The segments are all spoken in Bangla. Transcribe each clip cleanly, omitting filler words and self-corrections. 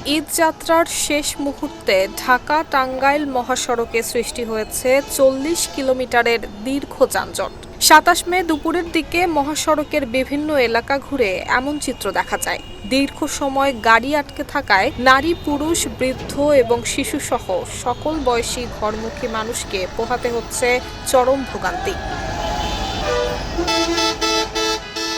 ঈদ যাত্রার শেষ মুহূর্তে ঢাকা টাঙ্গাইল মহাসড়কে সৃষ্টি হয়েছে ৪০ কিলোমিটারের দীর্ঘ যানজট। ২৭ মে দুপুরের দিকে মহাসড়কের বিভিন্ন এলাকা ঘুরে এমন চিত্র দেখা যায়। দীর্ঘ সময় গাড়ি আটকে থাকায় নারী, পুরুষ, বৃদ্ধ এবং শিশুসহ সকল বয়সী ঘরমুখী মানুষকে পোহাতে হচ্ছে চরম ভোগান্তি।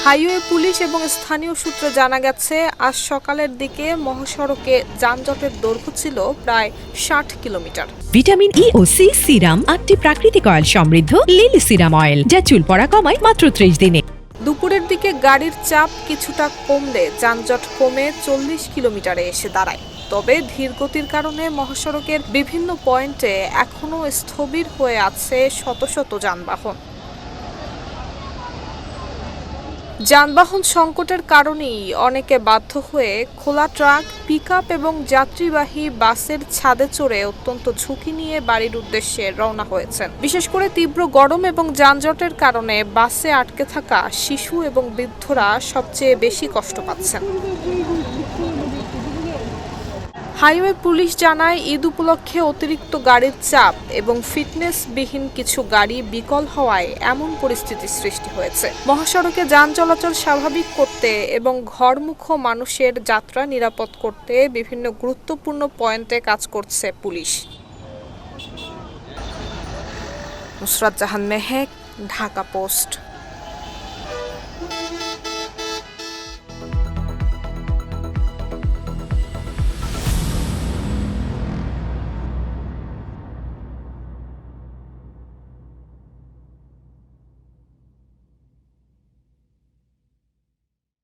হাইওয়ে পুলিশ এবং স্থানীয় সূত্রে জানা গেছে, আজ সকালের দিকে মহাসড়কে যানজটের দৈর্ঘ্য ছিল প্রায় ৬০ কিলোমিটার। ভিটামিন ই ও সি সিরাম ৮টি প্রাকৃতিক অয়েল সমৃদ্ধ লিলি সিরাম অয়েল, যা চুল পড়া কমায় মাত্র ৩০ দিনে। দুপুরের দিকে গাড়ির চাপ কিছুটা কমলে যানজট কমে ৪০ কিলোমিটারে এসে দাঁড়ায়। তবে ধীরগতির কারণে মহাসড়কের বিভিন্ন পয়েন্টে এখনও স্থবির হয়ে আছে শত শত যানবাহন। যানবাহন সংকটের কারণেই অনেকে বাধ্য হয়ে খোলা ট্রাক, পিকআপ এবং যাত্রীবাহী বাসের ছাদে চড়ে অত্যন্ত ঝুঁকি নিয়ে বাড়ির উদ্দেশ্যে রওনা হয়েছেন। বিশেষ করে তীব্র গরম এবং যানজটের কারণে বাসে আটকে থাকা শিশু এবং বৃদ্ধরা সবচেয়ে বেশি কষ্ট পাচ্ছেন। হাইওয়ে পুলিশ জানায়, ঈদ উপলক্ষে অতিরিক্ত গাড়ির চাপ এবং ফিটনেসবিহীন কিছু গাড়ি বিকল হওয়ায় এমন পরিস্থিতির সৃষ্টি হয়েছে। মহাসড়কে যান চলাচল স্বাভাবিক করতে এবং ঘরমুখ মানুষের যাত্রা নিরাপদ করতে বিভিন্ন গুরুত্বপূর্ণ পয়েন্টে কাজ করছে পুলিশ। নুসরাত জাহান মেহেক, ঢাকা পোস্ট।